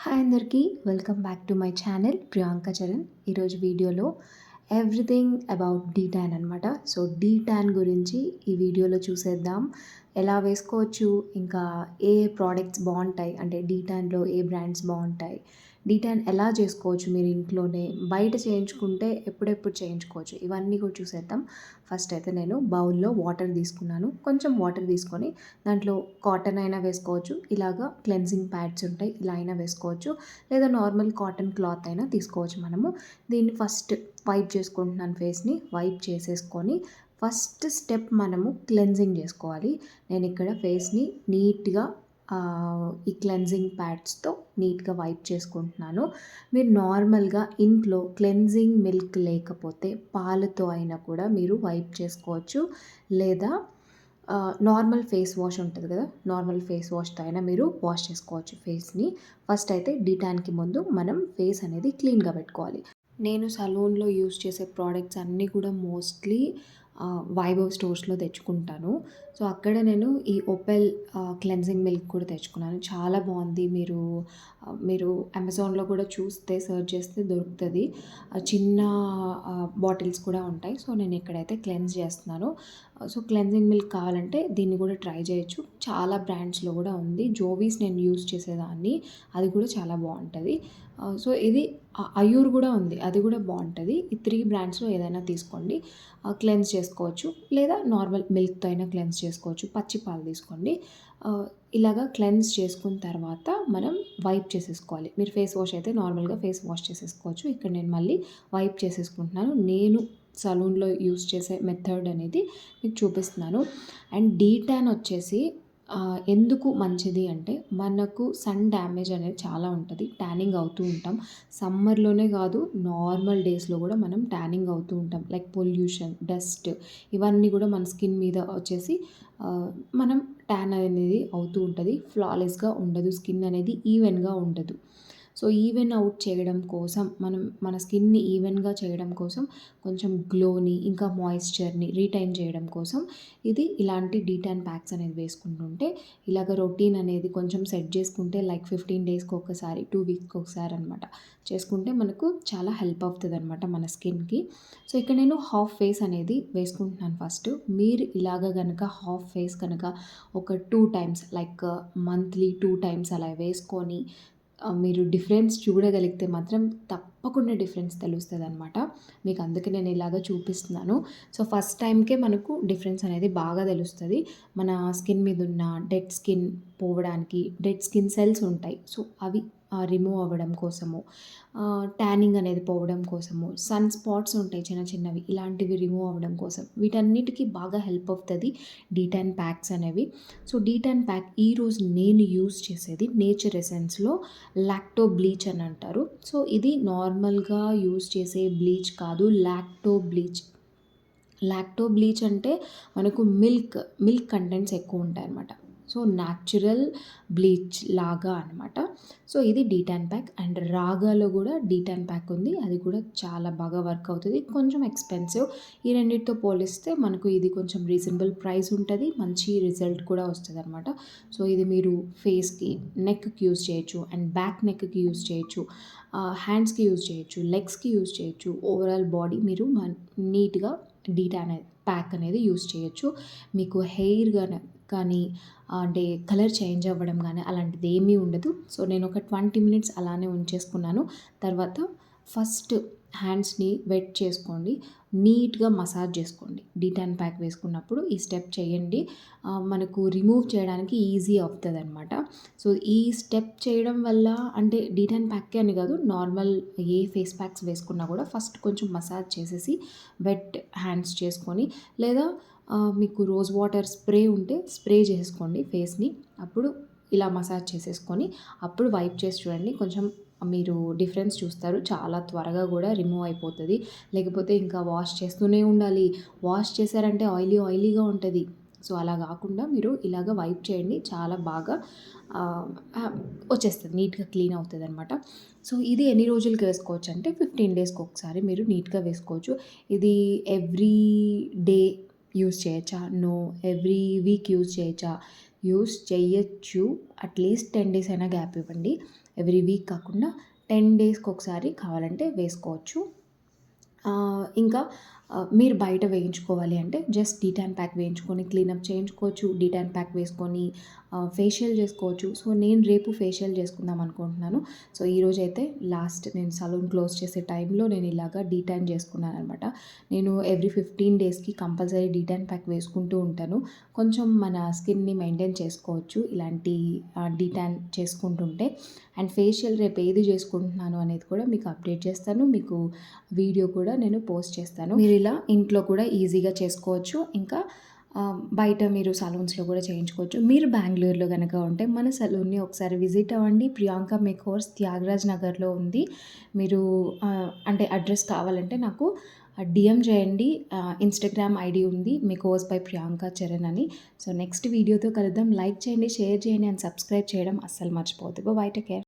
Hi అందరికీ welcome back to my channel Priyanka Charan. ఈరోజు వీడియోలో ఎవ్రీథింగ్ అబౌట్ డీ ట్యాన్ అనమాట. సో డీ ట్యాన్ గురించి ఈ వీడియోలో చూసేద్దాం. ఎలా వేసుకోవచ్చు, ఇంకా ఏ ప్రోడక్ట్స్ బాగుంటాయి, అంటే డీ ట్యాన్లో ఏ బ్రాండ్స్ బాగుంటాయి, డీ ట్యాన్ ఎలా చేసుకోవచ్చు మీరు ఇంట్లోనే, బయట చేయించుకుంటే ఎప్పుడెప్పుడు చేయించుకోవచ్చు, ఇవన్నీ కూడా చూసేద్దాం. ఫస్ట్ అయితే నేను బౌల్లో వాటర్ తీసుకున్నాను. కొంచెం వాటర్ తీసుకొని దాంట్లో కాటన్ అయినా వేసుకోవచ్చు, ఇలాగా క్లెన్జింగ్ ప్యాడ్స్ ఉంటాయి ఇలా అయినా వేసుకోవచ్చు, లేదా నార్మల్ కాటన్ క్లాత్ అయినా తీసుకోవచ్చు. మనము దీన్ని ఫస్ట్ వైప్ చేసుకుంటున్నాను, ఫేస్ని వైప్ చేసేసుకొని ఫస్ట్ స్టెప్ మనము క్లెన్జింగ్ చేసుకోవాలి. నేను ఇక్కడ ఫేస్ని నీట్గా ఈ క్లెన్జింగ్ ప్యాడ్స్తో నీట్గా వైప్ చేసుకుంటున్నాను. మీరు నార్మల్గా ఇంట్లో క్లెన్జింగ్ మిల్క్ లేకపోతే పాలతో అయినా కూడా మీరు వైప్ చేసుకోవచ్చు, లేదా నార్మల్ ఫేస్ వాష్ ఉంటుంది కదా, నార్మల్ ఫేస్ వాష్తో అయినా మీరు వాష్ చేసుకోవచ్చు ఫేస్ని. ఫస్ట్ అయితే డీ ట్యాన్కి ముందు మనం ఫేస్ అనేది క్లీన్గా పెట్టుకోవాలి. నేను సలూన్లో యూస్ చేసే ప్రోడక్ట్స్ అన్నీ కూడా మోస్ట్లీ వైభవ్ స్టోర్స్లో తెచ్చుకుంటాను. సో అక్కడ నేను ఈ ఓపెల్ క్లెన్జింగ్ మిల్క్ కూడా తెచ్చుకున్నాను. చాలా బాగుంది. మీరు అమెజాన్లో కూడా చూస్తే సెర్చ్ చేస్తే దొరుకుతుంది. చిన్న బాటిల్స్ కూడా ఉంటాయి. సో నేను ఇక్కడైతే క్లెన్స్ చేస్తున్నాను. సో క్లెన్జింగ్ మిల్క్ కావాలంటే దీన్ని కూడా ట్రై చేయొచ్చు. చాలా బ్రాండ్స్లో కూడా ఉంది. జోవీస్ నేను యూస్ చేసేదాన్ని, అది కూడా చాలా బాగుంటుంది. సో ఇది అయూర్ కూడా ఉంది, అది కూడా బాగుంటుంది. ఈ 3 బ్రాండ్స్లో ఏదైనా తీసుకోండి, క్లెన్స్ చేసుకోవచ్చు, లేదా నార్మల్ మిల్క్తో అయినా క్లెన్స్ చేసుకోవచ్చు. పచ్చి పాలు తీసుకోండి. ఇలాగా క్లెన్స్ చేసుకున్న తర్వాత మనం వైప్ చేసేసుకోవాలి. మీరు ఫేస్ వాష్ అయితే నార్మల్గా ఫేస్ వాష్ చేసేసుకోవచ్చు. ఇక్కడ నేను మళ్ళీ వైప్ చేసేసుకుంటున్నాను. నేను సలూన్లో యూస్ చేసే మెథడ్ అనేది మీకు చూపిస్తున్నాను. అండ్ డీ ట్యాన్ వచ్చేసి ఎందుకు మంచిది అంటే, మనకు సన్ డ్యామేజ్ అనేది చాలా ఉంటుంది, ట్యానింగ్ అవుతూ ఉంటాం. సమ్మర్లోనే కాదు, నార్మల్ డేస్లో కూడా మనం ట్యానింగ్ అవుతూ ఉంటాం. లైక్ పొల్యూషన్, డస్ట్, ఇవన్నీ కూడా మన స్కిన్ మీద వచ్చేసి మనం ట్యాన్ అనేది అవుతూ ఉంటుంది. ఫ్లాలెస్గా ఉండదు, స్కిన్ అనేది ఈవెన్గా ఉండదు. సో ఈవెన్ అవుట్ చేయడం కోసం, మన స్కిన్ని ఈవెన్గా చేయడం కోసం, కొంచెం గ్లోని ఇంకా మాయిశ్చర్ని రీటైన్ చేయడం కోసం ఇది ఇలాంటి డీ ట్యాన్ ప్యాక్స్ అనేది వేసుకుంటుంటే, ఇలాగ రొటీన్ అనేది కొంచెం సెట్ చేసుకుంటే, లైక్ 15 డేస్కి ఒకసారి, 2 వీక్స్కి ఒకసారి అనమాట చేసుకుంటే మనకు చాలా హెల్ప్ అవుతుంది అనమాట మన స్కిన్కి. సో ఇక్కడ నేను హాఫ్ ఫేస్ అనేది వేసుకుంటున్నాను ఫస్ట్. మీరు ఇలాగ కనుక హాఫ్ ఫేస్ కనుక ఒక 2 టైమ్స్, లైక్ మంత్లీ 2 టైమ్స్ అలా వేసుకొని మీరు డిఫరెన్స్ చూడగలిగితే మాత్రం తప్పకుండా డిఫరెన్స్ తెలుస్తుంది అనమాట మీకు. అందుకే నేను ఇలాగ చూపిస్తున్నాను. సో ఫస్ట్ టైంకే మనకు డిఫరెన్స్ అనేది బాగా తెలుస్తుంది. మన స్కిన్ మీద ఉన్న డెడ్ స్కిన్ పోవడానికి, డెడ్ స్కిన్ సెల్స్ ఉంటాయి, సో అవి రిమూవ్ అవ్వడం కోసము, ట్యానింగ్ అనేది పోవడం కోసము, సన్ స్పాట్స్ ఉంటాయి చిన్న చిన్నవి, ఇలాంటివి రిమూవ్ అవ్వడం కోసం, వీటన్నిటికీ బాగా హెల్ప్ అవుతుంది డీ ట్యాన్ ప్యాక్స్ అనేవి. సో డీ ట్యాన్ ప్యాక్ ఈరోజు నేను యూస్ చేసేది నేచర్ ఎసెన్స్లో లాక్టో బ్లీచ్ అని అంటారు. సో ఇది నార్మల్గా యూస్ చేసే బ్లీచ్ కాదు, లాక్టో బ్లీచ్. లాక్టో బ్లీచ్ అంటే మనకు మిల్క్ కంటెంట్స్ ఎక్కువ ఉంటాయి అన్నమాట. సో న్యాచురల్ బ్లీచ్ లాగా అనమాట. సో ఇది డీ ట్యాన్ ప్యాక్. అండ్ రాగాలో కూడా డీ ట్యాన్ ప్యాక్ ఉంది, అది కూడా చాలా బాగా వర్క్ అవుతుంది. కొంచెం ఎక్స్పెన్సివ్, ఈ రెండింటితో పోలిస్తే మనకు ఇది కొంచెం రీజనబుల్ ప్రైస్ ఉంటుంది, మంచి రిజల్ట్ కూడా వస్తుంది అనమాట. సో ఇది మీరు ఫేస్కి, నెక్కి యూజ్ చేయొచ్చు, అండ్ బ్యాక్ నెక్కి యూజ్ చేయొచ్చు, హ్యాండ్స్కి యూజ్ చేయొచ్చు, లెగ్స్కి యూజ్ చేయొచ్చు. ఓవరాల్ బాడీ మీరు నీట్గా డీ ట్యాన్ ప్యాక్ అనేది యూజ్ చేయొచ్చు. మీకు హెయిర్ కానీ అంటే కలర్ చేంజ్ అవ్వడం కానీ అలాంటిది ఏమీ ఉండదు. సో నేను ఒక 20 మినిట్స్ అలానే ఉంచేసుకున్నాను. తర్వాత ఫస్ట్ హ్యాండ్స్ని వెట్ చేసుకోండి, నీట్గా మసాజ్ చేసుకోండి. డీ ట్యాన్ ప్యాక్ వేసుకున్నప్పుడు ఈ స్టెప్ చేయండి, మనకు రిమూవ్ చేయడానికి ఈజీ అవుతుంది అనమాట. సో ఈ స్టెప్ చేయడం వల్ల, అంటే డీ ట్యాన్ ప్యాక్కే అని కాదు, నార్మల్ ఏ ఫేస్ ప్యాక్స్ వేసుకున్నా కూడా ఫస్ట్ కొంచెం మసాజ్ చేసేసి వెట్ హ్యాండ్స్ చేసుకొని, లేదా మీకు రోజ్ వాటర్ స్ప్రే ఉంటే స్ప్రే చేసుకోండి ఫేస్ని. అప్పుడు ఇలా మసాజ్ చేసేసుకొని అప్పుడు వైప్ చేసి చూడండి, కొంచెం మీరు డిఫరెన్స్ చూస్తారు. చాలా త్వరగా కూడా రిమూవ్ అయిపోతుంది. లేకపోతే ఇంకా వాష్ చేస్తూనే ఉండాలి, వాష్ చేశారంటే ఆయిలీగా ఉంటుంది. సో అలా కాకుండా మీరు ఇలాగ వైప్ చేయండి, చాలా బాగా వచ్చేస్తుంది, నీట్గా క్లీన్ అవుతుంది అనమాట. సో ఇది ఎన్ని రోజులకి వేసుకోవచ్చు అంటే 15 డేస్కి ఒకసారి మీరు నీట్గా వేసుకోవచ్చు. ఇది ఎవ్రీ డే యూజ్ చేయొచ్చా? నో. ఎవ్రీ వీక్ యూజ్ చేయొచ్చా? యూస్ చేయొచ్చు. అట్లీస్ట్ 10 డేస్ అయినా గ్యాప్ ఇవ్వండి. ఎవ్రీ వీక్ కాకుండా 10 డేస్‌కి ఒకసారి కావాలంటే వేసుకోవచ్చు. ఇంకా మీరు బయట వేయించుకోవాలి అంటే జస్ట్ డీటాన్ ప్యాక్ వేయించుకొని క్లీనప్ చేయించుకోవచ్చు. డీటాన్ ప్యాక్ వేసుకొని ఫేషియల్ చేసుకోవచ్చు. సో, నేను రేపు ఫేషియల్ చేసుకుందాం అనుకుంటున్నాను. సో, ఈరోజైతే లాస్ట్ నేను సలూన్ క్లోజ్ చేసే టైంలో నేను ఇలాగా డీటాన్ చేసుకున్నాననమాట. నేను ఎవ్రీ 15 డేస్‌కి కంపల్సరీ డీటాన్ ప్యాక్ వేసుకుంటూ ఉంటాను. కొంచెం మన స్కిన్‌ని మెయింటైన్ చేసుకోవచ్చు ఇలాంటి డీటాన్ చేసుకుంటుంటే. అండ్ ఫేషియల్ రేపు ఏది చేసుకుంటున్నాను అనేది కూడా మీకు అప్డేట్ చేస్తాను. మీకు వీడియో కూడా నేను పోస్ట్ చేస్తాను. మీరు ఇలా ఇంట్లో కూడా ఈజీగా చేసుకోవచ్చు. ఇంకా బయట మీరు సలూన్స్‌లో కూడా చేయించుకోవచ్చు. మీరు బెంగుళూరులో గనక ఉంటే మన సలూన్‌ని ఒకసారి విజిట్ అవ్వండి. ప్రియాంక మేకోవర్స్ త్యాగరాజ్ నగర్‌లో ఉంది. మీరు అంటే అడ్రస్ కావాలంటే నాకు డీఎం చేయండి. ఇన్‌స్టాగ్రామ్ ఐడీ ఉంది మేకోవర్స్ బై ప్రియాంక చరణ్ అని. సో, నెక్స్ట్ వీడియోతో కలుద్దాం. లైక్ చేయండి, షేర్ చేయండి అండ్ సబ్స్క్రైబ్ చేయడం అస్సలు మర్చిపోవద్దు. By, take care.